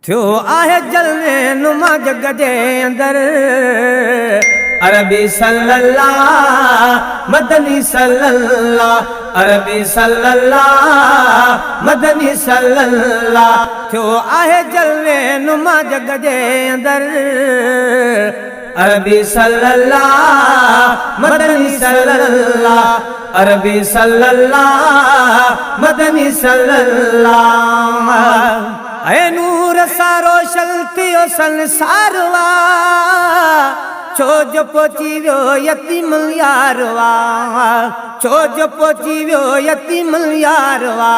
थियो आहे जलवे नुमा जग जे अंदर अरबी सल्लल्लाह मदनी सल्लल्लाह अरबी सल्लल्लाह मदनी सल्लल्लाह थियो आहे जलवे नुमा जग जे अंदर अरबी सल्लल्लाह मदनी सल्लल्लाह अरबी सल्लल्लाह मदनी सल्लल्लाह ऐ नूर सारो शल्तियो संसारवा छो जो पहुची वियो यतीम यारवा छो जो पहुची वियो यतीम यारवा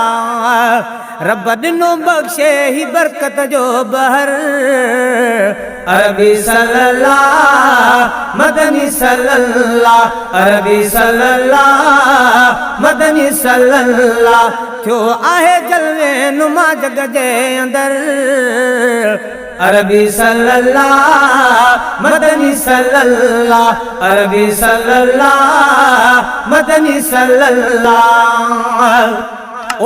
रब दिनो बख्शे ही बरकत जो बहर अरबी सल्लल्लाह मदनी सल्लल्लाह अरबी सल्लल्लाह मदनी सल्लल्लाह थियो आहे जलवे नुमा जग जे अंदर अरबी सल्लल्लाह मदनी सल्लल्लाह अरबी सल्लल्लाह मदनी सल्लल्लाह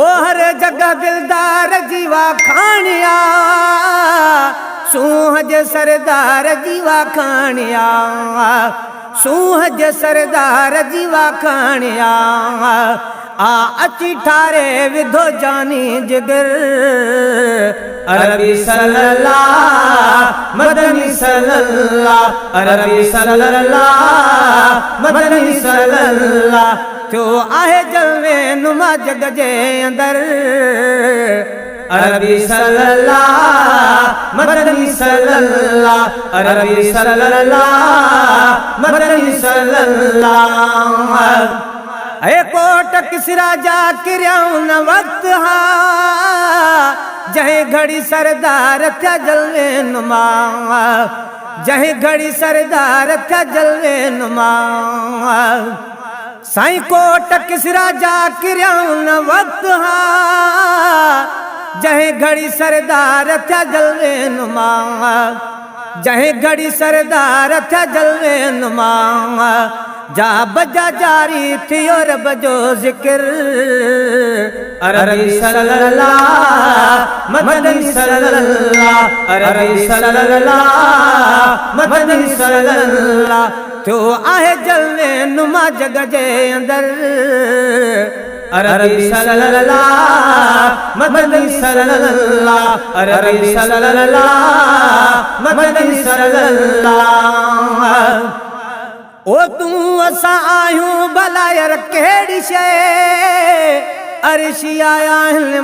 ओ हर जगह दिलदार जीवा खानिया सूह जे सरदार जीवा खानिया सूह जे सरदार जीवा खानिया आ अची ठारे विधो जानी जिगर अरबी सल्लल्लाह मदनी सल्लल्लाह अरबी सल्लल्लाह मदनी सल्लल्लाह थियो आहे जलवे नुमा जग जे अंदर अरबी सल्लल्लाह मदनी सल्लल्लाह अरबी सल्लल्लाह मदनी सल्लल्लाह ऐ कोट किसरा जा किरियाऊं न वक्त हा जहीं घड़ी सरदार थिया जलवे नुमा जहीं घड़ी सरदार थिया जलवे नुमा साईं कोट किसरा जा किरियाऊं न वक्त हा जहीं घड़ी सरदार थिया जलवे नुमा जहीं घड़ी सरदार थिया जलवे नुमा जा बजा जारी थियो रब जो जिक्र अरबी सल्लल्लाह मदनी सल्लल्लाह अरबी सल्लल्लाह मदनी सल्लल्लाह थियो आहे जलवे नुमा जग जे अंदर अरबी सल्लल्लाह मदनी सल्लल्लाह अरबी सल्लल्लाह मदनी सल्लल्लाह ओ तू असा आयूं भलायर केड़ी शे अर्शी आया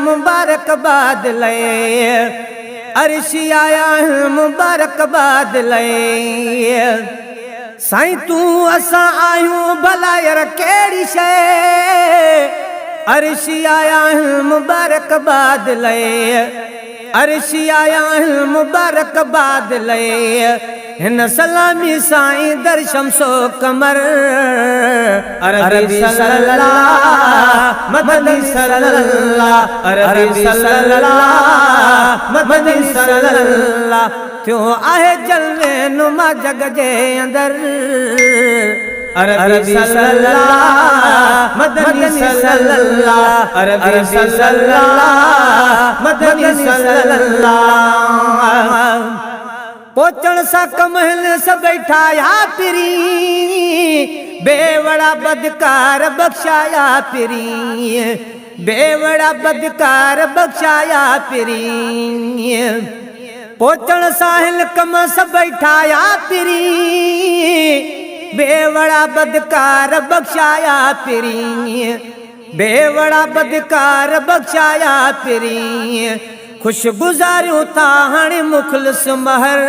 मुबारकबाद ले अर्शी आया मुबारकबाद ले साईं तू असा आयूं भलायर केड़ी शे अर्शी आया मुबारकबाद ले अर्शी आया मुबारकबाद ले हिन सलामी साईं दर शमसो कमर अरबी सल्लल्लाह मदनी सल्लल्लाह अरबी सल्लल्लाह मदनी सल्लल्लाह थियो आहे जलवे नुमा जग जे अंदर अरबी सल्लल्लाह मदनी सल्लल्लाह अरबी सल्लल्लाह मदनी सल्लल्लाह पोचण सा कमहल सब बैठाया पिरी बेवड़ा बदकार बख्शाया पिरी बेवड़ा बदकार बख्शाया पिरी पोचण साहिल कम सब बैठाया पिरी बेवड़ा बदकार बख्शाया पिरी बेवड़ा बदकार बख्शाया पिरी खुश गुजारियूं था हाणे मुखलिस महर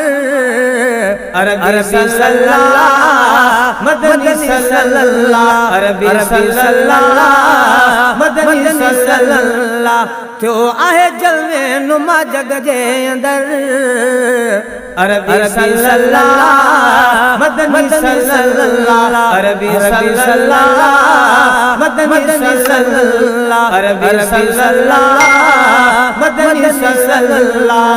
अरबी सल्लल्लाह मदनी सल्लल्लाह अरबी सल्लल्लाह मदनी सल्लल्लाह थियो आहे जलवे नुमा जग जे अंदर अरबी सल्लल्लाह मदनी सल्लल्लाह अरबी सल्लल्लाह मदनी सल्लल्लाह अरबी सल्लल्लाह मदनी सल्लल्लाह